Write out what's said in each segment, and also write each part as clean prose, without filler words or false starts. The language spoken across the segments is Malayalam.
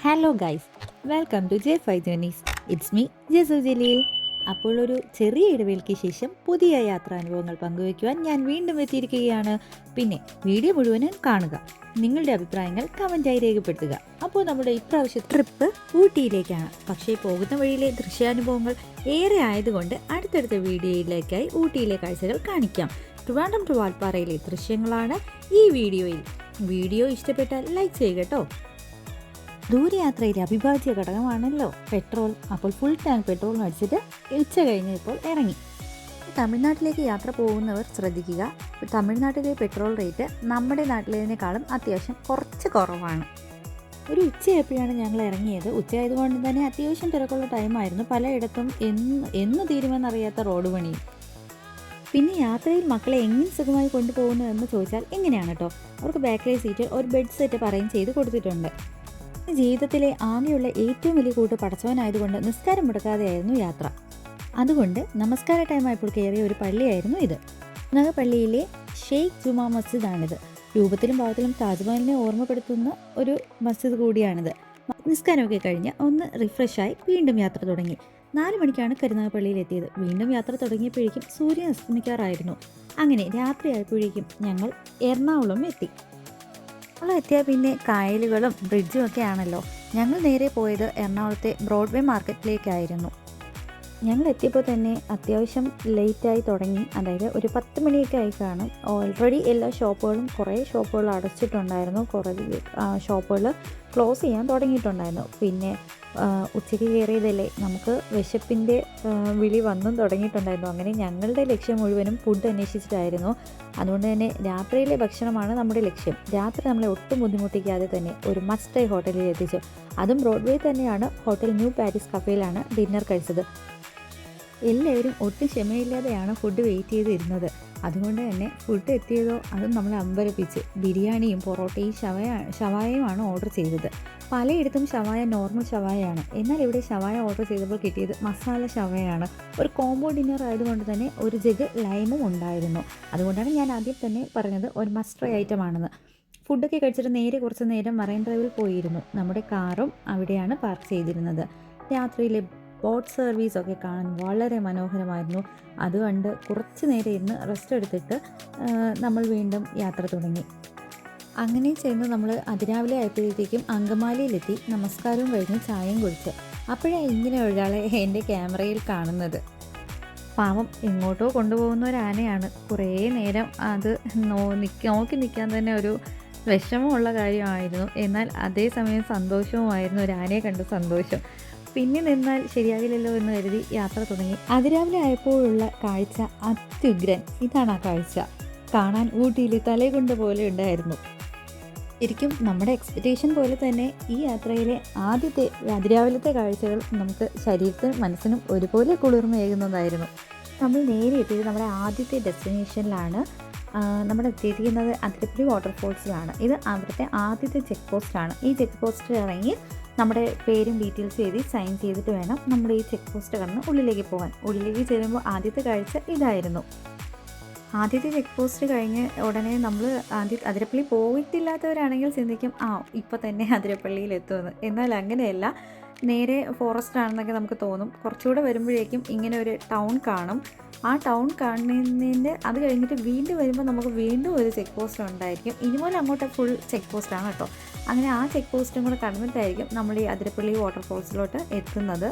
Hello guys, welcome to J5 journeys. It's me Jasu Jaleel. അപ്പോൾ ഒരു ചെറിയ ഇടവേളയ്ക്ക് ശേഷം പുതിയ യാത്രാനുഭവങ്ങൾ പങ്കുവയ്ക്കുവാൻ ഞാൻ വീണ്ടും എത്തിയിരിക്കുകയാണ്. പിന്നെ വീഡിയോ മുഴുവനും കാണുക, നിങ്ങളുടെ അഭിപ്രായങ്ങൾ കമൻറ്റായി രേഖപ്പെടുത്തുക. അപ്പോൾ നമ്മുടെ ഇപ്രാവശ്യത്തെ ട്രിപ്പ് ഊട്ടിയിലേക്കാണ്. പക്ഷേ പോകുന്ന വഴിയിലെ ദൃശ്യാനുഭവങ്ങൾ ഏറെ ആയതുകൊണ്ട് അടുത്തടുത്ത വീഡിയോയിലേക്കായി ഊട്ടിയിലെ കാഴ്ചകൾ കാണിക്കാം. ട്രിവാൻഡ്രം ടു വാൽപ്പാറയിലെ ദൃശ്യങ്ങളാണ് ഈ വീഡിയോയിൽ. വീഡിയോ ഇഷ്ടപ്പെട്ടാൽ ലൈക്ക് ചെയ്യുക കേട്ടോ. ദൂരയാത്രയിലെ അവിഭാജ്യ ഘടകമാണല്ലോ പെട്രോൾ. അപ്പോൾ ഫുൾ ടാങ്ക് പെട്രോൾ അടിച്ചിട്ട് ഉച്ച കഴിഞ്ഞപ്പോൾ ഇറങ്ങി. തമിഴ്നാട്ടിലേക്ക് യാത്ര പോകുന്നവർ ശ്രദ്ധിക്കുക, തമിഴ്നാട്ടിലെ പെട്രോൾ റേറ്റ് നമ്മുടെ നാട്ടിലേതിനേക്കാളും അത്യാവശ്യം കുറച്ച് കുറവാണ്. ഒരു ഉച്ചയായപ്പോഴാണ് ഞങ്ങൾ ഇറങ്ങിയത്. ഉച്ചയായതുകൊണ്ട് തന്നെ അത്യാവശ്യം തിരക്കുള്ള ടൈമായിരുന്നു. പലയിടത്തും എന്ന് തീരുമെന്നറിയാത്ത റോഡ് പണിയും. പിന്നെ യാത്രയിൽ മക്കളെ എങ്ങനെ സുഖമായി കൊണ്ടുപോകുന്നു എന്ന് ചോദിച്ചാൽ എങ്ങനെയാണ് കേട്ടോ. അവർക്ക് ബാക്കിലെ സീറ്റിൽ ഒരു ബെഡ് സെറ്റ് അറേഞ്ച് ചെയ്ത് കൊടുത്തിട്ടുണ്ട്. ജീവിതത്തിലെ ആകെയുള്ള ഏറ്റവും വലിയ കൂട്ട് പടച്ചവനായതുകൊണ്ട് നിസ്കാരം മുടക്കാതെയായിരുന്നു യാത്ര. അതുകൊണ്ട് നമസ്കാര ടൈമായപ്പോൾ കയറിയ ഒരു പള്ളിയായിരുന്നു ഇത്. പള്ളിയിലെ ഷെയ്ഖ് ജുമാ മസ്ജിദാണിത്. രൂപത്തിലും ഭാവത്തിലും താജ്മഹലിനെ ഓർമ്മപ്പെടുത്തുന്ന ഒരു മസ്ജിദ് കൂടിയാണിത്. നിസ്കാരമൊക്കെ കഴിഞ്ഞ് ഒന്ന് റിഫ്രഷായി വീണ്ടും യാത്ര തുടങ്ങി. 4 മണിക്കാണ് കരുനാഗപ്പള്ളിയിലെത്തിയത്. വീണ്ടും യാത്ര തുടങ്ങിയപ്പോഴേക്കും സൂര്യൻ അസ്തമിക്കാറായിരുന്നു. അങ്ങനെ രാത്രിയായപ്പോഴേക്കും ഞങ്ങൾ എറണാകുളം എത്തി. എത്തിയാൽ പിന്നെ കായലുകളും ബ്രിഡ്ജും ഒക്കെ ആണല്ലോ. ഞങ്ങൾ നേരെ പോയത് എറണാകുളത്തെ ബ്രോഡ്വേ മാർക്കറ്റിലേക്കായിരുന്നു. ഞങ്ങൾ എത്തിയപ്പോൾ തന്നെ അത്യാവശ്യം ലേറ്റായി തുടങ്ങി. അതായത് ഒരു 10 മണിയൊക്കെ ആയി കാണും. ഓൾറെഡി എല്ലാ ഷോപ്പുകളും കുറേ ഷോപ്പുകൾ അടച്ചിട്ടുണ്ടായിരുന്നു, കുറേ ഷോപ്പുകൾ ക്ലോസ് ചെയ്യാൻ തുടങ്ങിയിട്ടുണ്ടായിരുന്നു. പിന്നെ ഉച്ചയ്ക്ക് കയറിയതല്ലേ, നമുക്ക് വിശപ്പിൻ്റെ വിളി വന്നും തുടങ്ങിയിട്ടുണ്ടായിരുന്നു. അങ്ങനെ ഞങ്ങളുടെ ലക്ഷ്യം മുഴുവനും ഫുഡ് അന്വേഷിച്ചിട്ടായിരുന്നു. അതുകൊണ്ട് തന്നെ രാത്രിയിലെ ഭക്ഷണമാണ് നമ്മുടെ ലക്ഷ്യം. രാത്രി നമ്മളെ ഒട്ടും ബുദ്ധിമുട്ടിക്കാതെ തന്നെ ഒരു മസ്റ്റ് ഹോട്ടലിൽ എത്തിച്ചു. അതും ബ്രോഡ്വേ തന്നെയാണ്. ഹോട്ടൽ ന്യൂ പാരീസ് കഫേയിലാണ് ഡിന്നർ കഴിച്ചത്. എല്ലാവരും ഒട്ടും ക്ഷമയില്ലാതെയാണ് ഫുഡ് വെയിറ്റ് ചെയ്തിരുന്നത്. അതുകൊണ്ട് തന്നെ ഫുഡ് എത്തിയതോ അതും നമ്മളെ അമ്പരപ്പിച്ച്. ബിരിയാണിയും പൊറോട്ടയും ഷവായയുമാണ് ഓർഡർ ചെയ്തത്. പലയിടത്തും ഷവായ നോർമൽ ഷവായയാണ്, എന്നാൽ ഇവിടെ ഷവായ ഓർഡർ ചെയ്തപ്പോൾ കിട്ടിയത് മസാല ഷവായയാണ്. ഒരു കോംബോ ഡിന്നർ ആയതുകൊണ്ട് തന്നെ ഒരു ജഗ് ലൈമും ഉണ്ടായിരുന്നു. അതുകൊണ്ടാണ് ഞാൻ ആദ്യം തന്നെ പറഞ്ഞത് ഒരു മസ്റ്റ് ട്രൈ ഐറ്റം ആണെന്ന്. ഫുഡൊക്കെ കഴിച്ചിട്ട് നേരെ കുറച്ച് നേരം മറൈൻ ഡ്രൈവിൽ പോയിരുന്നു. നമ്മുടെ കാറും അവിടെയാണ് പാർക്ക് ചെയ്തിരുന്നത്. രാത്രിയിലെ ബോട്ട് സർവീസൊക്കെ കാണാൻ വളരെ മനോഹരമായിരുന്നു. അതുകൊണ്ട് കുറച്ച് നേരം ഇരുന്ന് റെസ്റ്റ് എടുത്തിട്ട് നമ്മൾ വീണ്ടും യാത്ര തുടങ്ങി. അങ്ങനെ ചെന്ന് നമ്മൾ അതിരാവിലെ ആയപ്പോഴത്തേക്കും അങ്കമാലിയിലെത്തി. നമസ്കാരവും കഴിഞ്ഞ് ചായയും കുടിച്ച്. അപ്പോഴാണ് ഇങ്ങനെ ഒരാളെ എൻ്റെ ക്യാമറയിൽ കാണുന്നത്. പാവം എങ്ങോട്ടോ കൊണ്ടുപോകുന്ന ഒരു ആനയാണ്. കുറേ നേരം അത് നോക്കി നിൽക്കാൻ തന്നെ ഒരു വിഷമമുള്ള കാര്യമായിരുന്നു. എന്നാൽ അതേസമയം സന്തോഷവുമായിരുന്നു. ഒരു ആനയെ കണ്ട സന്തോഷം. പിന്നെ നിന്നാൽ ശരിയാകില്ലല്ലോ എന്ന് കരുതി യാത്ര തുടങ്ങി. അതിരാവിലെ ആയപ്പോഴുള്ള കാഴ്ച അത്യുഗ്രൻ. ഇതാണ് ആ കാഴ്ച. കാണാൻ ഊട്ടിയിൽ തലകൊണ്ട് പോലെ ഉണ്ടായിരുന്നു. ശരിക്കും നമ്മുടെ എക്സ്പെക്റ്റേഷൻ പോലെ തന്നെ ഈ യാത്രയിലെ ആദ്യത്തെ അതിരാവിലത്തെ കാഴ്ചകൾ നമുക്ക് ശരീരത്തിനും മനസ്സിനും ഒരുപോലെ കുളിർമയേകുന്നതായിരുന്നു. നമ്മൾ നേരെ എത്തിയത് നമ്മുടെ ആദ്യത്തെ ഡെസ്റ്റിനേഷനിലാണ്. നമ്മൾ എത്തിയിരിക്കുന്നത് അതിരപ്പള്ളി വാട്ടർഫോൾസിലാണ്. ഇത് അവിടുത്തെ ആദ്യത്തെ ചെക്ക് പോസ്റ്റാണ്. ഈ ചെക്ക് പോസ്റ്റ് ഇറങ്ങി നമ്മുടെ പേരും ഡീറ്റെയിൽസ് എഴുതി സൈൻ ചെയ്തിട്ട് വേണം നമ്മൾ ഈ ചെക്ക് പോസ്റ്റ് കടന്ന് ഉള്ളിലേക്ക് പോകാൻ. ഉള്ളിലേക്ക് ചെല്ലുമ്പോൾ ആദ്യത്തെ കാഴ്ച ഇതായിരുന്നു. ആദ്യത്തെ ചെക്ക് പോസ്റ്റ് കഴിഞ്ഞ് ഉടനെ നമ്മൾ അതിരപ്പള്ളി പോയിട്ടില്ലാത്തവരാണെങ്കിൽ ചിന്തിക്കും ഇപ്പോൾ തന്നെ അതിരപ്പള്ളിയിൽ എത്തുമെന്ന്. എന്നാൽ അങ്ങനെയല്ല, നേരെ ഫോറസ്റ്റ് ആണെന്നൊക്കെ നമുക്ക് തോന്നും. കുറച്ചുകൂടെ വരുമ്പോഴേക്കും ഇങ്ങനെ ഒരു ടൗൺ കാണും. ആ ടൗൺ കാണുന്നതിൻ്റെ അത് കഴിഞ്ഞിട്ട് വീണ്ടും വരുമ്പോൾ നമുക്ക് വീണ്ടും ഒരു ചെക്ക് പോസ്റ്റ് ഉണ്ടായിരിക്കും. ഇനിമൂലം അങ്ങോട്ട് ഫുൾ ചെക്ക് പോസ്റ്റാണ് കേട്ടോ. അങ്ങനെ ആ ചെക്ക് പോസ്റ്റും കൂടെ കടന്നിട്ടായിരിക്കും നമ്മൾ ഈ അതിരപ്പള്ളി വാട്ടർഫോൾസിലോട്ട് എത്തുന്നത്.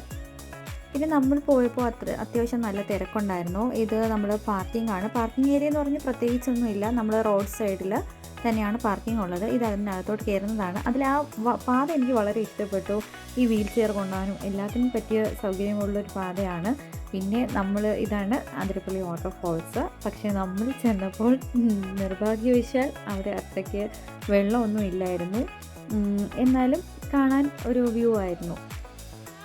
പിന്നെ നമ്മൾ പോയപ്പോൾ അത്യാവശ്യം നല്ല തിരക്കുണ്ടായിരുന്നു. ഇത് നമ്മൾ പാർക്കിംഗ് ആണ്. പാർക്കിംഗ് ഏരിയ എന്ന് പറഞ്ഞ് പ്രത്യേകിച്ചൊന്നുമില്ല. നമ്മൾ റോഡ് സൈഡിൽ തന്നെയാണ് പാർക്കിംഗ് ഉള്ളത്. ഇത് അതിനകത്തോട്ട് കയറുന്നതാണ്. അതിൽ ആ പാത എനിക്ക് വളരെ ഇഷ്ടപ്പെട്ടു. ഈ വീൽ ചെയർ കൊണ്ടുപോകാനും എല്ലാത്തിനും പറ്റിയ സൗകര്യമുള്ളൊരു പാതയാണ്. പിന്നെ ഇതാണ് അതിരപ്പള്ളി വാട്ടർഫോൾസ്. പക്ഷേ നമ്മൾ ചെന്നപ്പോൾ നിർഭാഗ്യവശാൽ അവിടെ അത്രയ്ക്ക് വെള്ളമൊന്നും ഇല്ലായിരുന്നു. എന്നാലും കാണാൻ ഒരു വ്യൂ ആയിരുന്നു.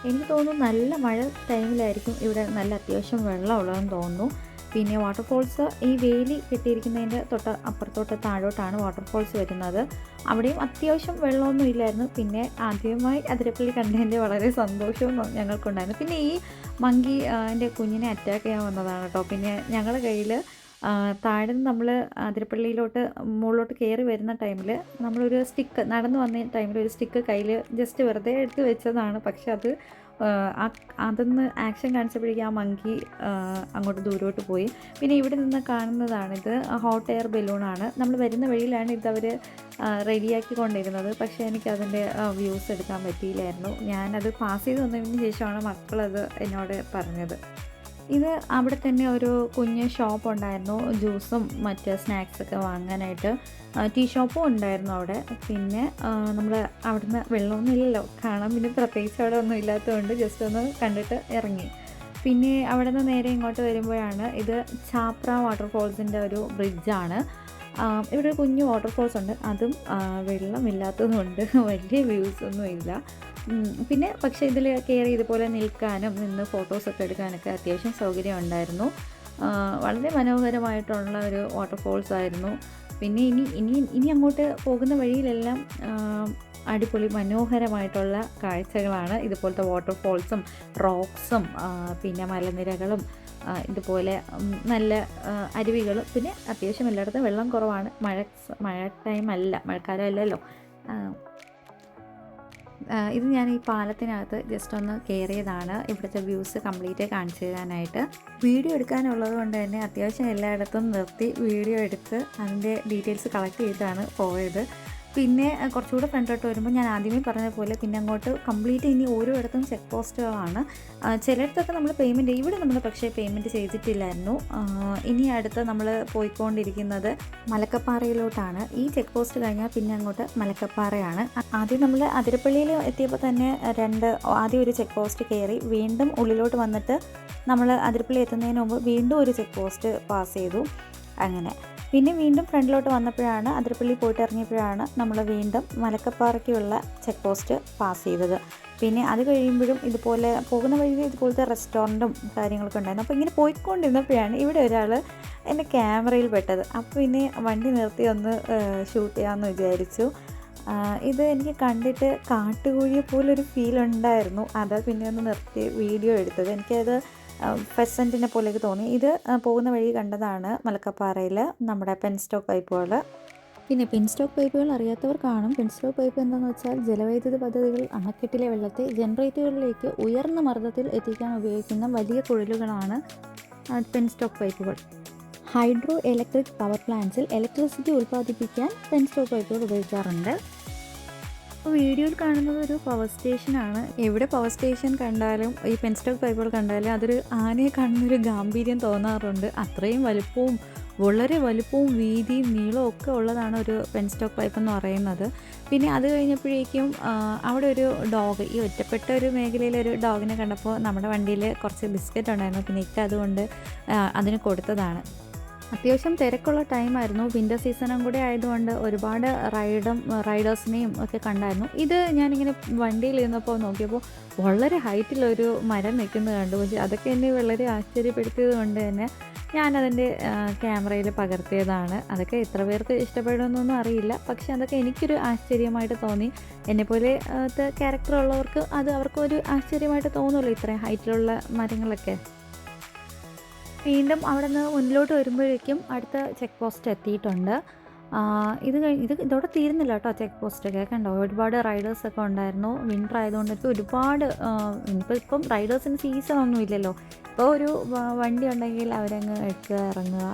എനിക്ക് തോന്നുന്നു നല്ല മഴ ടൈമിലായിരിക്കും ഇവിടെ നല്ല അത്യാവശ്യം വെള്ളം ഉള്ളതെന്ന് തോന്നുന്നു. പിന്നെ വാട്ടർഫോൾസ് ഈ വേലി കെട്ടിയിരിക്കുന്നതിൻ്റെ അപ്പുറത്തോട്ട് താഴോട്ടാണ് വാട്ടർഫോൾസ് വരുന്നത്. അവിടെയും അത്യാവശ്യം വെള്ളമൊന്നും ഇല്ലായിരുന്നു. പിന്നെ ആദ്യമായി അതിരപ്പള്ളി കണ്ടതിൻ്റെ വളരെ സന്തോഷവും ഞങ്ങൾക്കുണ്ടായിരുന്നു. പിന്നെ ഈ മങ്കി എൻ്റെ കുഞ്ഞിനെ അറ്റാക്ക് ചെയ്യാൻ വന്നതാണ് കേട്ടോ. പിന്നെ ഞങ്ങളുടെ കയ്യിൽ താഴെ നിന്ന് നമ്മൾ അതിരപ്പള്ളിയിലോട്ട് മുകളിലോട്ട് കയറി വരുന്ന ടൈമിൽ നമ്മളൊരു സ്റ്റിക്ക് നടന്നു വന്ന ടൈമിൽ ഒരു സ്റ്റിക്ക് കയ്യിൽ ജസ്റ്റ് വെറുതെ എടുത്ത് വെച്ചതാണ്. പക്ഷെ അത് അതൊന്ന് ആക്ഷൻ കാണിച്ചപ്പോഴേക്കും ആ മങ്കി അങ്ങോട്ട് ദൂരോട്ട് പോയി. പിന്നെ ഇവിടെ നിന്ന് കാണുന്നതാണിത് ഹോട്ട് എയർ ബലൂണാണ്. നമ്മൾ വരുന്ന വഴിയിലാണ് ഇതവർ റെഡിയാക്കി കൊണ്ടിരുന്നത്. പക്ഷേ എനിക്കതിൻ്റെ വ്യൂസ് എടുക്കാൻ പറ്റിയില്ലായിരുന്നു. ഞാനത് പാസ് ചെയ്ത് വന്നതിന് ശേഷമാണ് മക്കളത് എന്നോട് പറഞ്ഞത്. ഇത് അവിടെ തന്നെ ഒരു കുഞ്ഞ് ഷോപ്പ് ഉണ്ടായിരുന്നു, ജ്യൂസും മറ്റ് സ്നാക്സൊക്കെ വാങ്ങാനായിട്ട്. ടീ ഷോപ്പും ഉണ്ടായിരുന്നു അവിടെ. പിന്നെ നമ്മൾ അവിടുന്ന് വെള്ളമൊന്നും ഇല്ലല്ലോ കാണാൻ, പിന്നെ പ്രത്യേകിച്ച് അവിടെ ഒന്നും ഇല്ലാത്തതുകൊണ്ട് ജസ്റ്റ് ഒന്ന് കണ്ടിട്ട് ഇറങ്ങി. പിന്നെ അവിടെ നിന്ന് നേരെ ഇങ്ങോട്ട് വരുമ്പോഴാണ് ഇത് ചാപ്ര വാട്ടർഫോൾസിൻ്റെ ഒരു ബ്രിഡ്ജാണ്. ഇവിടെ ഒരു കുഞ്ഞു വാട്ടർഫോൾസ് ഉണ്ട്, അതും വെള്ളമില്ലാത്തതുകൊണ്ട് വലിയ വ്യൂസൊന്നും ഇല്ല. പിന്നെ പക്ഷേ ഇതിൽ കയറി ഇതുപോലെ നിൽക്കാനും നിന്ന് ഫോട്ടോസൊക്കെ എടുക്കാനൊക്കെ അത്യാവശ്യം സൗകര്യം ഉണ്ടായിരുന്നു. വളരെ മനോഹരമായിട്ടുള്ള ഒരു വാട്ടർഫോൾസ് ആയിരുന്നു. പിന്നെ ഇനി അങ്ങോട്ട് പോകുന്ന വഴിയിലെല്ലാം അടിപൊളി മനോഹരമായിട്ടുള്ള കാഴ്ചകളാണ്. ഇതുപോലത്തെ വാട്ടർഫോൾസും റോക്സും പിന്നെ മലനിരകളും ഇതുപോലെ നല്ല അരുവികളും. പിന്നെ അത്യാവശ്യം എല്ലായിടത്തും വെള്ളം കുറവാണ്. മഴ ടൈമല്ല, മഴക്കാലം അല്ലല്ലോ. ഇത് ഞാൻ ഈ പാലത്തിനകത്ത് ജസ്റ്റ് ഒന്ന് കയറിയതാണ് ഇവിടുത്തെ വ്യൂസ് കംപ്ലീറ്റ് കാണിച്ചു തരാനായിട്ട്. വീഡിയോ എടുക്കാനുള്ളത് കൊണ്ട് തന്നെ അത്യാവശ്യം എല്ലായിടത്തും നിർത്തി വീഡിയോ എടുത്ത് അതിൻ്റെ ഡീറ്റെയിൽസ് കളക്ട് ചെയ്താണ് പോയത്. പിന്നെ കുറച്ചുകൂടെ ഫ്രണ്ടോട്ട് വരുമ്പോൾ ഞാൻ ആദ്യമേ പറഞ്ഞ പോലെ പിന്നെ അങ്ങോട്ട് കംപ്ലീറ്റ് ഇനി ഓരോയിടത്തും ചെക്ക് പോസ്റ്റുകളാണ്. ചിലയിടത്തൊക്കെ നമ്മൾ പേയ്മെൻറ്റ്, ഇവിടെ നമ്മൾ പക്ഷേ പേയ്മെൻറ്റ് ചെയ്തിട്ടില്ലായിരുന്നു. ഇനി അടുത്ത് നമ്മൾ പോയിക്കൊണ്ടിരിക്കുന്നത് മലക്കപ്പാറയിലോട്ടാണ്. ഈ ചെക്ക് പോസ്റ്റ് കഴിഞ്ഞാൽ പിന്നെ അങ്ങോട്ട് മലക്കപ്പാറയാണ്. ആദ്യം നമ്മൾ അതിരപ്പള്ളിയിൽ എത്തിയപ്പോൾ തന്നെ ആദ്യം ഒരു ചെക്ക് പോസ്റ്റ് കയറി, വീണ്ടും ഉള്ളിലോട്ട് വന്നിട്ട് നമ്മൾ അതിരപ്പള്ളി എത്തുന്നതിന് മുമ്പ് വീണ്ടും ഒരു ചെക്ക് പോസ്റ്റ് പാസ് ചെയ്തു. അങ്ങനെ പിന്നെ വീണ്ടും ഫ്രണ്ടിലോട്ട് വന്നപ്പോഴാണ്, അതിരപ്പള്ളി പോയിട്ട് ഇറങ്ങിയപ്പോഴാണ് നമ്മൾ വീണ്ടും മലക്കപ്പാറയ്ക്കുള്ള ചെക്ക് പോസ്റ്റ് പാസ് ചെയ്തത്. പിന്നെ അത് കഴിയുമ്പോഴും ഇതുപോലെ പോകുന്ന വഴിയിൽ ഇതുപോലത്തെ റെസ്റ്റോറൻറ്റും കാര്യങ്ങളൊക്കെ ഉണ്ടായിരുന്നു. അപ്പോൾ ഇങ്ങനെ പോയിക്കൊണ്ടിരുന്നപ്പോഴാണ് ഇവിടെ ഒരാൾ എൻ്റെ ക്യാമറയിൽ പെട്ടത്. അപ്പോൾ പിന്നെ വണ്ടി നിർത്തി ഒന്ന് ഷൂട്ട് ചെയ്യാമെന്ന് വിചാരിച്ചു. ഇത് എനിക്ക് കണ്ടിട്ട് കാട്ടുകോഴിയെ പോലൊരു ഫീൽ ഉണ്ടായിരുന്നു. അത് പിന്നെ ഒന്ന് നിർത്തി വീഡിയോ എടുത്തത്. എനിക്കത് ഫെസൻറ്റിനെ പോലെയൊക്കെ തോന്നി. ഇത് പോകുന്ന വഴി കണ്ടതാണ് മലക്കപ്പാറയിൽ നമ്മുടെ പെൻസ്റ്റോക്ക് പൈപ്പുകൾ. പിന്നെ പെൻസ്റ്റോക്ക് പൈപ്പുകൾ അറിയാത്തവർ കാണും. പെൻസ്റ്റോക്ക് പൈപ്പ് എന്താണെന്ന് വെച്ചാൽ ജലവൈദ്യുത പദ്ധതികൾ അണക്കെട്ടിലെ വെള്ളത്തെ ജനറേറ്ററുകളിലേക്ക് ഉയർന്ന മർദ്ദത്തിൽ എത്തിക്കാൻ ഉപയോഗിക്കുന്ന വലിയ കുഴലുകളാണ് പെൻസ്റ്റോക്ക് പൈപ്പുകൾ. ഹൈഡ്രോ ഇലക്ട്രിക് പവർ പ്ലാന്റ്സിൽ ഇലക്ട്രിസിറ്റി ഉൽപ്പാദിപ്പിക്കാൻ പെൻസ്റ്റോക്ക് പൈപ്പുകൾ ഉപയോഗിക്കാറുണ്ട്. വീഡിയോയിൽ കാണുന്നത് ഒരു പവർ സ്റ്റേഷനാണ്. എവിടെ പവർ സ്റ്റേഷൻ കണ്ടാലും ഈ പെൻസ്റ്റോക്ക് പൈപ്പുകൾ കണ്ടാലും അതൊരു ആനയെ കാണുന്നൊരു ഗാംഭീര്യം തോന്നാറുണ്ട്. അത്രയും വളരെ വലുപ്പവും വീതിയും നീളവും ഒക്കെ ഉള്ളതാണ് ഒരു പെൻസ്റ്റോക്ക് പൈപ്പ് എന്ന് പറയുന്നത്. പിന്നെ അത് കഴിഞ്ഞപ്പോഴേക്കും അവിടെ ഒരു ഡോഗ്, ഈ ഒറ്റപ്പെട്ട ഒരു മേഖലയിലൊരു ഡോഗിനെ കണ്ടപ്പോൾ നമ്മുടെ വണ്ടിയിൽ കുറച്ച് ബിസ്ക്കറ്റ് ഉണ്ടായിരുന്നു. പിന്നെ അതുകൊണ്ട് അതിന് കൊടുത്തതാണ്. അത്യാവശ്യം തിരക്കുള്ള ടൈമായിരുന്നു, വിൻ്റർ സീസണും കൂടെ ആയതുകൊണ്ട് ഒരുപാട് റൈഡേഴ്സിനെയും ഒക്കെ കണ്ടായിരുന്നു. ഇത് ഞാനിങ്ങനെ വണ്ടിയിൽ ഇരുന്നപ്പോൾ നോക്കിയപ്പോൾ വളരെ ഹൈറ്റിലൊരു മരം നിൽക്കുന്നത് കണ്ടു. പക്ഷേ അതൊക്കെ എന്നെ വളരെ ആശ്ചര്യപ്പെടുത്തിയത് കൊണ്ട് തന്നെ ഞാനതിൻ്റെ ക്യാമറയിൽ പകർത്തിയതാണ്. അതൊക്കെ എത്ര പേർക്ക് ഇഷ്ടപ്പെടുമെന്നൊന്നും അറിയില്ല, പക്ഷെ അതൊക്കെ എനിക്കൊരു ആശ്ചര്യമായിട്ട് തോന്നി. എന്നെപ്പോലെ ക്യാരക്ടർ ഉള്ളവർക്ക് അവർക്കൊരു ആശ്ചര്യമായിട്ട് തോന്നുമല്ലോ ഇത്രയും ഹൈറ്റിലുള്ള മരങ്ങളൊക്കെ. വീണ്ടും അവിടെ നിന്ന് മുന്നിലോട്ട് വരുമ്പോഴേക്കും അടുത്ത ചെക്ക് പോസ്റ്റ് എത്തിയിട്ടുണ്ട്. ഇതോടെ തീരുന്നില്ല കേട്ടോ ചെക്ക് പോസ്റ്റൊക്കെ. കണ്ടോ, ഒരുപാട് റൈഡേഴ്സൊക്കെ ഉണ്ടായിരുന്നു. വിൻ്റർ ആയതുകൊണ്ടൊക്കെ ഒരുപാട് ഇപ്പം റൈഡേഴ്സിന് സീസണൊന്നും ഇല്ലല്ലോ. ഇപ്പോൾ ഒരു വണ്ടി ഉണ്ടെങ്കിൽ അവരങ്ങ് എടുക്കുക, ഇറങ്ങുക.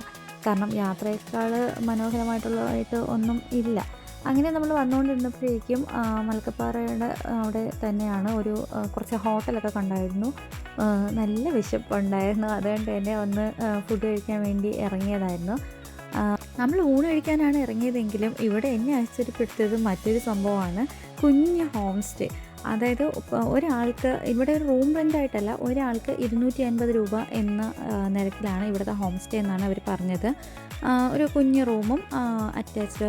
കാരണം യാത്രയേക്കാൾ മനോഹരമായിട്ടുള്ളതായിട്ട് ഒന്നും ഇല്ല. അങ്ങനെ നമ്മൾ വന്നുകൊണ്ടിരുന്നപ്പോഴേക്കും മലക്കപ്പാറയുടെ അവിടെ തന്നെയാണ് കുറച്ച് ഹോട്ടലൊക്കെ കണ്ടായിരുന്നു. നല്ല വിശപ്പുണ്ടായിരുന്നു, അതുകൊണ്ട് തന്നെ ഒന്ന് ഫുഡ് കഴിക്കാൻ വേണ്ടി ഇറങ്ങിയതായിരുന്നു. നമ്മൾ ഊണ് കഴിക്കാനാണ് ഇറങ്ങിയതെങ്കിലും ഇവിടെ എന്നെ ആശ്ചര്യപ്പെടുത്തിയത് മറ്റൊരു സംഭവമാണ്. കുഞ്ഞ് ഹോം സ്റ്റേ. അതായത് ഒരാൾക്ക് ഇവിടെ ഒരു റൂം റെൻ്റായിട്ടല്ല, ഒരാൾക്ക് 250 രൂപ എന്ന നിരക്കിലാണ് ഇവിടുത്തെ ഹോം സ്റ്റേ എന്നാണ് അവർ പറഞ്ഞത്. ഒരു കുഞ്ഞ് റൂമും അറ്റാച്ച്ഡ്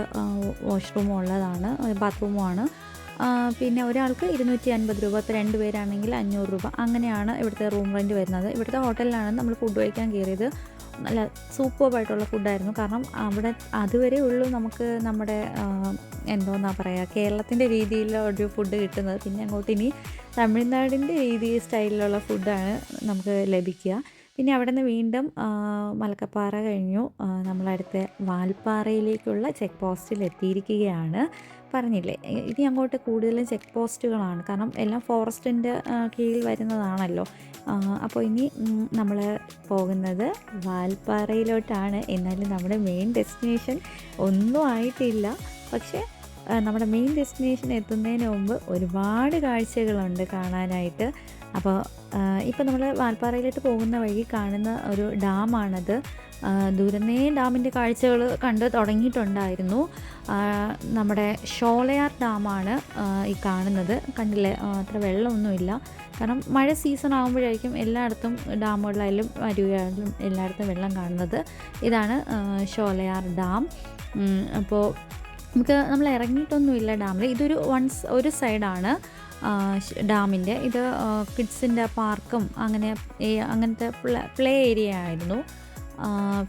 വാഷ്റൂമും ഉള്ളതാണ്, ബാത്റൂമുമാണ്. പിന്നെ ഒരാൾക്ക് 250 രൂപ, ഇപ്പോൾ 2 പേരാണെങ്കിൽ 500 രൂപ, അങ്ങനെയാണ് ഇവിടുത്തെ റൂം റെൻറ്റ് വരുന്നത്. ഇവിടുത്തെ ഹോട്ടലിലാണ് നമ്മൾ ഫുഡ് കഴിക്കാൻ കയറിയത്. നല്ല സൂപ്പർബായിട്ടുള്ള ഫുഡായിരുന്നു. കാരണം അവിടെ അതുവരെ ഉള്ളൂ നമുക്ക് നമ്മുടെ എന്തോന്നാ പറയുക, കേരളത്തിൻ്റെ രീതിയിലുള്ള ഒരു ഫുഡ് കിട്ടുന്നത്. പിന്നെ അങ്ങോട്ട് ഇനി തമിഴ്നാടിൻ്റെ സ്റ്റൈലിലുള്ള ഫുഡാണ് നമുക്ക് ലഭിക്കുക. പിന്നെ അവിടെ നിന്ന് വീണ്ടും മലക്കപ്പാറ കഴിഞ്ഞു നമ്മളടുത്ത് വാൽപ്പാറയിലേക്കുള്ള ചെക്ക് പോസ്റ്റിൽ എത്തിയിരിക്കുകയാണ്. പറഞ്ഞില്ലേ ഇനി അങ്ങോട്ട് കൂടുതലും ചെക്ക് പോസ്റ്റുകളാണ്, കാരണം എല്ലാം ഫോറസ്റ്റിൻ്റെ കീഴിൽ വരുന്നതാണല്ലോ. അപ്പോൾ ഇനി നമ്മൾ പോകുന്നത് വാൽപ്പാറയിലോട്ടാണ്. എന്നാലും നമ്മുടെ മെയിൻ ഡെസ്റ്റിനേഷൻ ഒന്നും ആയിട്ടില്ല. പക്ഷേ നമ്മുടെ മെയിൻ ഡെസ്റ്റിനേഷൻ എത്തുന്നതിന് മുമ്പ് ഒരുപാട് കാഴ്ചകളുണ്ട് കാണാനായിട്ട്. അപ്പോൾ ഇപ്പോൾ നമ്മൾ വാൽപ്പാറയിലോട്ട് പോകുന്ന വഴി കാണുന്ന ഒരു ഡാമാണത്. ദൂരന്നേ ഡാമിൻ്റെ കാഴ്ചകൾ കണ്ട് തുടങ്ങിയിട്ടുണ്ടായിരുന്നു. നമ്മുടെ ഷോളയാർ ഡാമാണ് ഈ കാണുന്നത്. കണ്ടില്ലേ, അത്ര വെള്ളമൊന്നുമില്ല. കാരണം മഴ സീസൺ ആകുമ്പോഴായിരിക്കും എല്ലായിടത്തും ഡാമുകളിലായാലും അരുവിയായാലും എല്ലായിടത്തും വെള്ളം കാണുന്നത്. ഇതാണ് ഷോളയാർ ഡാം. അപ്പോൾ നമ്മൾ ഇറങ്ങിയിട്ടൊന്നുമില്ല ഡാമിൽ. ഇതൊരു ഒരു സൈഡാണ് ഡാമിൻ്റെ. ഇത് കിഡ്സിൻ്റെ പാർക്കും അങ്ങനത്തെ പ്ലേ ഏരിയ ആയിരുന്നു.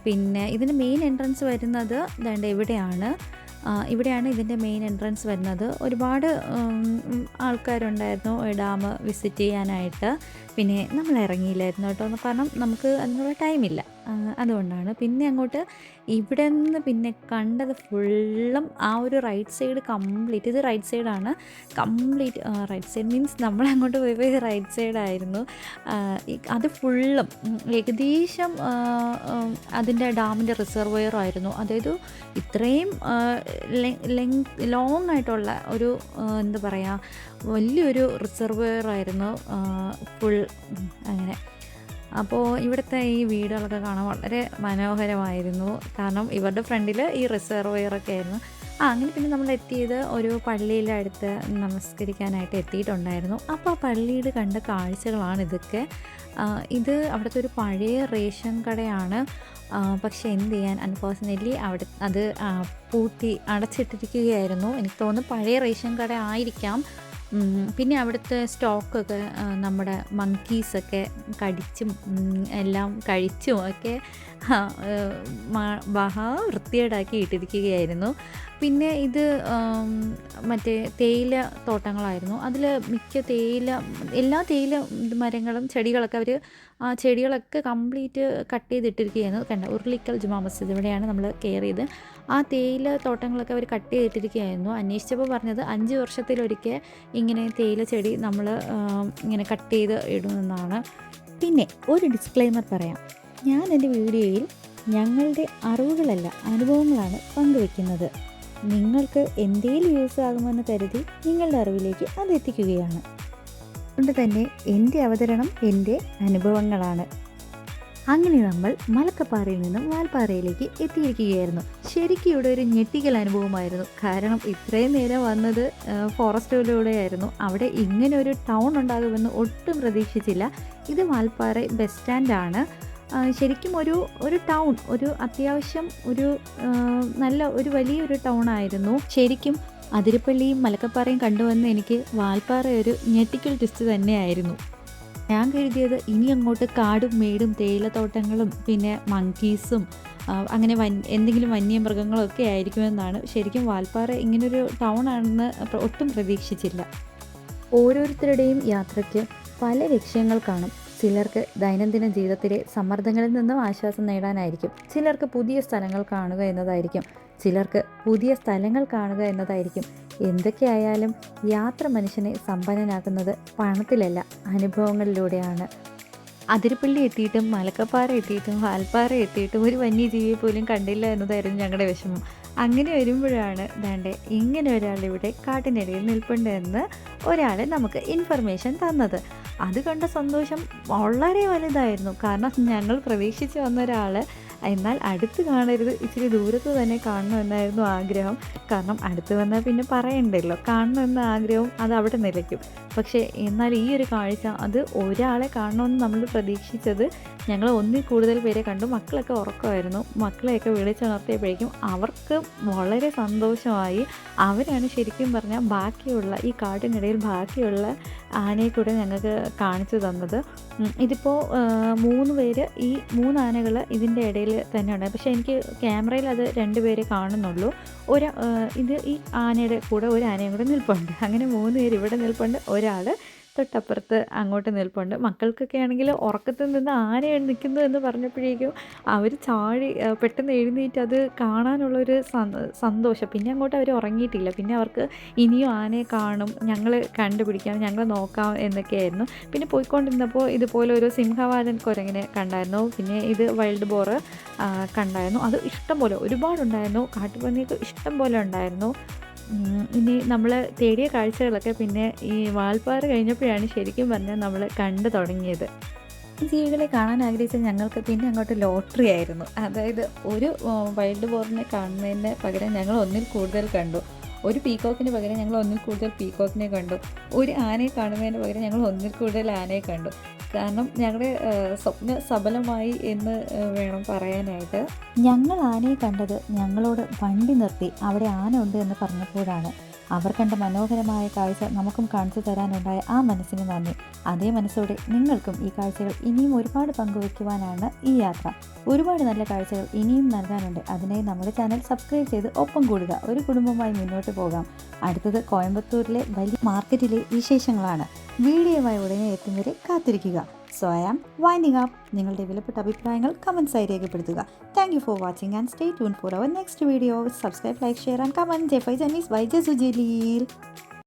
പിന്നെ ഇതിൻ്റെ മെയിൻ എൻട്രൻസ് വരുന്നത് ദാണ്ട് ഇവിടെയാണ് ഇതിൻ്റെ മെയിൻ എൻട്രൻസ് വരുന്നത്. ഒരുപാട് ആൾക്കാരുണ്ടായിരുന്നു ഡാം വിസിറ്റ് ചെയ്യാനായിട്ട്. പിന്നെ നമ്മൾ ഇറങ്ങിയില്ലായിരുന്നു കേട്ടോ, കാരണം നമുക്ക് അതിനുള്ള ടൈമില്ല, അതുകൊണ്ടാണ്. പിന്നെ അങ്ങോട്ട് ഇവിടെ നിന്ന് പിന്നെ കണ്ടത് ഫുള്ളും ആ ഒരു റൈറ്റ് സൈഡ് കംപ്ലീറ്റ്, ഇത് റൈറ്റ് സൈഡാണ് കംപ്ലീറ്റ്. റൈറ്റ് സൈഡ് മീൻസ് നമ്മളങ്ങോട്ട് പോയപ്പോൾ ഇത് റൈറ്റ് സൈഡായിരുന്നു. അത് ഫുള്ളും ഏകദേശം അതിൻ്റെ ഡാമിൻ്റെ റിസർവോയർ ആയിരുന്നു. അതായത് ഇത്രയും ലോങ് ആയിട്ടുള്ള ഒരു എന്താ പറയുക, വലിയൊരു റിസർവോയർ ആയിരുന്നു ഫുൾ അങ്ങനെ. അപ്പോൾ ഇവിടുത്തെ ഈ വീടുകളൊക്കെ കാണാൻ വളരെ മനോഹരമായിരുന്നു, കാരണം ഇവരുടെ ഫ്രണ്ടിൽ ഈ റിസർവോയറൊക്കെ ആയിരുന്നു. അങ്ങനെ പിന്നെ നമ്മൾ എത്തിയത് ഒരു പള്ളിയുടെ അടുത്ത് നമസ്കരിക്കാനായിട്ട് എത്തിയിട്ടുണ്ടായിരുന്നു. അപ്പോൾ ആ പള്ളിയിൽ കണ്ട കാഴ്ചകളാണ് ഇതൊക്കെ. ഇത് അവിടുത്തെ ഒരു പഴയ റേഷൻ കടയാണ്. പക്ഷേ എന്ത് ചെയ്യാൻ, അൺഫോർച്ചുനേറ്റ്ലി അത് പൂട്ടി അടച്ചിട്ടിരിക്കുകയായിരുന്നു. എനിക്ക് തോന്നുന്നു പഴയ റേഷൻ കട ആയിരിക്കാം. പിന്നെ അവിടുത്തെ സ്റ്റോക്കൊക്കെ നമ്മുടെ മങ്കീസൊക്കെ കടിച്ചും എല്ലാം കഴിച്ചും ഒക്കെ വൃത്തികേടാക്കി ഇട്ടിരിക്കുകയായിരുന്നു. പിന്നെ ഇത് മറ്റേ തേയില തോട്ടങ്ങളായിരുന്നു. അതിൽ മിക്ക എല്ലാ തേയില മരങ്ങളും ചെടികളൊക്കെ ആ ചെടികളൊക്കെ കംപ്ലീറ്റ് കട്ട് ചെയ്തിട്ടിരിക്കുകയായിരുന്നു. കണ്ട ഉരുളിക്കൽ ജുമാ മസ്ജിദ്, ഇവിടെയാണ് നമ്മൾ കയറിയത്. ആ തേയില തോട്ടങ്ങളൊക്കെ അവർ കട്ട് ചെയ്തിട്ടിരിക്കുകയായിരുന്നു. അന്വേഷിച്ചപ്പോൾ പറഞ്ഞത് 5 വർഷത്തിലൊരിക്കൽ ഇങ്ങനെ തേയില ചെടി നമ്മൾ ഇങ്ങനെ കട്ട് ചെയ്ത് ഇടുമെന്നാണ്. പിന്നെ ഒരു ഡിസ്ക്ലെയിമർ പറയാം, ഞാൻ എൻ്റെ വീഡിയോയിൽ ഞങ്ങളുടെ അറിവുകളല്ല അനുഭവങ്ങളാണ് പങ്കുവെക്കുന്നത്. നിങ്ങൾക്ക് എന്തേലും യൂസ് ആകുമെന്ന് കരുതി നിങ്ങളുടെ അറിവിലേക്ക് അത് എത്തിക്കുകയാണ്. അതുകൊണ്ട് തന്നെ എൻ്റെ അവതരണം എൻ്റെ അനുഭവങ്ങളാണ്. അങ്ങനെ നമ്മൾ മലക്കപ്പാറയിൽ നിന്നും വാൽപ്പാറയിലേക്ക് എത്തിയിരിക്കുകയായിരുന്നു. ശരിക്കും ഇവിടെ ഒരു ഞെട്ടിക്കൽ അനുഭവമായിരുന്നു. കാരണം ഇത്രയും നേരം വന്നത് ഫോറസ്റ്റിലൂടെയായിരുന്നു. അവിടെ ഇങ്ങനെ ഒരു ടൗൺ ഉണ്ടാകുമെന്ന് ഒട്ടും പ്രതീക്ഷിച്ചില്ല. ഇത് വാൽപ്പാറ ബസ് സ്റ്റാൻഡാണ്. ശരിക്കും ഒരു ടൗൺ, ഒരു അത്യാവശ്യം ഒരു വലിയൊരു ടൗൺ ആയിരുന്നു. ശരിക്കും അതിരപ്പള്ളിയും മലക്കപ്പാറയും കണ്ടുവന്ന് എനിക്ക് വാൽപ്പാറ ഒരു ഞെട്ടിക്കൽ ട്വിസ്റ്റ് തന്നെയായിരുന്നു. ഞാൻ കരുതിയത് ഇനി അങ്ങോട്ട് കാടും മേടും തേയിലത്തോട്ടങ്ങളും പിന്നെ മങ്കീസും അങ്ങനെ എന്തെങ്കിലും വന്യമൃഗങ്ങളൊക്കെ ആയിരിക്കുമെന്നാണ്. ശരിക്കും വാൽപ്പാറ ഇങ്ങനൊരു ടൗൺ ആണെന്ന് ഒട്ടും പ്രതീക്ഷിച്ചില്ല. ഓരോരുത്തരുടെയും യാത്രയ്ക്ക് പല ലക്ഷ്യങ്ങൾ കാണും. ചിലർക്ക് ദൈനംദിന ജീവിതത്തിലെ സമ്മർദ്ദങ്ങളിൽ നിന്നും ആശ്വാസം നേടാനായിരിക്കും. ചിലർക്ക് പുതിയ സ്ഥലങ്ങൾ കാണുക എന്നതായിരിക്കും. ചിലർക്ക് പുതിയ സ്ഥലങ്ങൾ കാണുക എന്നതായിരിക്കും. എന്തൊക്കെയായാലും യാത്ര മനുഷ്യനെ സമ്പന്നനാക്കുന്നത് പണത്തിലല്ല, അനുഭവങ്ങളിലൂടെയാണ്. അതിരപ്പള്ളി എത്തിയിട്ടും മലക്കപ്പാറ എത്തിയിട്ടും വാൽപ്പാറ എത്തിയിട്ടും ഒരു വന്യജീവിയെ പോലും കണ്ടില്ല എന്നതായിരുന്നു ഞങ്ങളുടെ വിഷമം. അങ്ങനെ വരുമ്പോഴാണ് ദാണ്ടെ ഇങ്ങനെ ഒരാളിവിടെ കാട്ടിനിടയിൽ നിൽപ്പുണ്ട് എന്ന് ഒരാൾ നമുക്ക് ഇൻഫർമേഷൻ തന്നത്. അത് കണ്ട സന്തോഷം വളരെ വലുതായിരുന്നു. കാരണം ഞങ്ങൾ പ്രതീക്ഷിച്ച് വന്ന ഒരാൾ എന്നാൽ അടുത്ത് കാണരുത്, ഇച്ചിരി ദൂരത്ത് തന്നെ കാണണമെന്നായിരുന്നു ആഗ്രഹം. കാരണം അടുത്ത് വന്നാൽ പിന്നെ പറയണ്ടല്ലോ, കാണണമെന്ന ആഗ്രഹവും അത് അവിടെ നിലയ്ക്കും. പക്ഷേ എന്നാൽ ഈ ഒരു കാഴ്ച, അത് ഒരാളെ കാണണമെന്ന് നമ്മൾ പ്രതീക്ഷിച്ചത് ഞങ്ങൾ ഒന്നിൽ കൂടുതൽ പേരെ കണ്ടു. മക്കളൊക്കെ ഉറക്കമായിരുന്നു. മക്കളെയൊക്കെ വിളിച്ചുണർത്തിയപ്പോഴേക്കും അവർക്ക് വളരെ സന്തോഷമായി. അവരാണ് ശരിക്കും പറഞ്ഞാൽ ബാക്കിയുള്ള ഈ കാട്ടിനിടയിൽ ബാക്കിയുള്ള ആനയെ കൂടെ ഞങ്ങൾക്ക് കാണിച്ചു തന്നത്. ഇതിപ്പോൾ 3 പേര്, ഈ 3 ആനകൾ ഇതിൻ്റെ ഇടയിൽ തന്നെ ഉണ്ട്. പക്ഷേ എനിക്ക് ക്യാമറയിൽ അത് 2 പേരെ കാണുന്നുള്ളൂ. ഈ ആനയുടെ കൂടെ ഒരു ആനയും കൂടെ നിൽപ്പുണ്ട്. അങ്ങനെ 3 പേര് ഇവിടെ നിൽപ്പുണ്ട്, ഒരാൾ തൊട്ടപ്പുറത്ത് അങ്ങോട്ട് നിൽപ്പുണ്ട്. മക്കൾക്കൊക്കെ ആണെങ്കിൽ ഉറക്കത്തിൽ നിന്ന് ആന നിൽക്കുന്നു എന്ന് പറഞ്ഞപ്പോഴേക്കും അവർ ചാടി പെട്ടെന്ന് എഴുന്നേറ്റ് അത് കാണാനുള്ളൊരു സന്തോഷം. പിന്നെ അങ്ങോട്ട് അവർ ഉറങ്ങിയിട്ടില്ല. പിന്നെ അവർക്ക് ഇനിയും ആനയെ കാണും, ഞങ്ങൾ കണ്ടുപിടിക്കാം, ഞങ്ങൾ നോക്കാം എന്നൊക്കെയായിരുന്നു. പിന്നെ പോയിക്കൊണ്ടിരുന്നപ്പോൾ ഇതുപോലെ ഒരു സിംഹവാലൻ കുരങ്ങിനെ കണ്ടായിരുന്നു. പിന്നെ ഇത് വൈൽഡ് ബോർ കണ്ടായിരുന്നു. അത് ഇഷ്ടം പോലെ ഒരുപാടുണ്ടായിരുന്നു. കാട്ടുപന്നിയൊക്കെ ഇഷ്ടം പോലെ ഉണ്ടായിരുന്നു. ഇനി നമ്മൾ തേടിയ കാഴ്ചകളൊക്കെ പിന്നെ ഈ വാൾപ്പാറ കഴിഞ്ഞപ്പോഴാണ് ശരിക്കും പറഞ്ഞാൽ നമ്മൾ കണ്ടു തുടങ്ങിയത്. ഈ ജീവികളെ കാണാൻ ആഗ്രഹിച്ച ഞങ്ങൾക്ക് പിന്നെ അങ്ങോട്ട് ലോട്ടറി ആയിരുന്നു. അതായത് ഒരു വൈൽഡ് ബോറിനെ കാണുന്നതിന് പകരം ഞങ്ങൾ ഒന്നിൽ കൂടുതൽ കണ്ടു. ഒരു പീക്കോക്കിന് പകരം ഞങ്ങൾ ഒന്നിൽ കൂടുതൽ പീക്കോക്കിനെ കണ്ടു. ഒരു ആനയെ കാണുന്നതിന് പകരം ഞങ്ങൾ ഒന്നിൽ കൂടുതൽ ആനയെ കണ്ടു. കാരണം ഞങ്ങളുടെ സ്വപ്ന സഫലമായി എന്ന് വേണം പറയാനായിട്ട്. ഞങ്ങൾ ആനയെ കണ്ടത് ഞങ്ങളോട് വണ്ടി നിർത്തി അവിടെ ആന ഉണ്ട് എന്ന് പറഞ്ഞപ്പോഴാണ്. അവർ കണ്ട മനോഹരമായ കാഴ്ച നമുക്കും കാണിച്ചു തരാനുണ്ടായ ആ മനസ്സിന് നന്ദി. അതേ മനസ്സോടെ നിങ്ങൾക്കും ഈ കാഴ്ചകൾ ഇനിയും ഒരുപാട് പങ്കുവയ്ക്കുവാനാണ് ഈ യാത്ര. ഒരുപാട് നല്ല കാഴ്ചകൾ ഇനിയും നൽകാനുണ്ട്. അതിനായി നമ്മുടെ ചാനൽ സബ്സ്ക്രൈബ് ചെയ്ത് ഒപ്പം കൂടുക. ഒരു കുടുംബമായി മുന്നോട്ട് പോകാം. അടുത്തത് കോയമ്പത്തൂരിലെ വലിയ മാർക്കറ്റിലെ വിശേഷങ്ങളാണ്. വീഡിയോയുമായി ഉടനെ എത്തും വരെ കാത്തിരിക്കുക. So I am winding up. നിങ്ങളുടെ വിലപ്പെട്ട അഭിപ്രായങ്ങൾ കമൻസായി രേഖപ്പെടുത്തുക. Thank you for watching and stay tune for our next video. Subscribe, like, share and comment. J five journeys by Jasu Jaleel.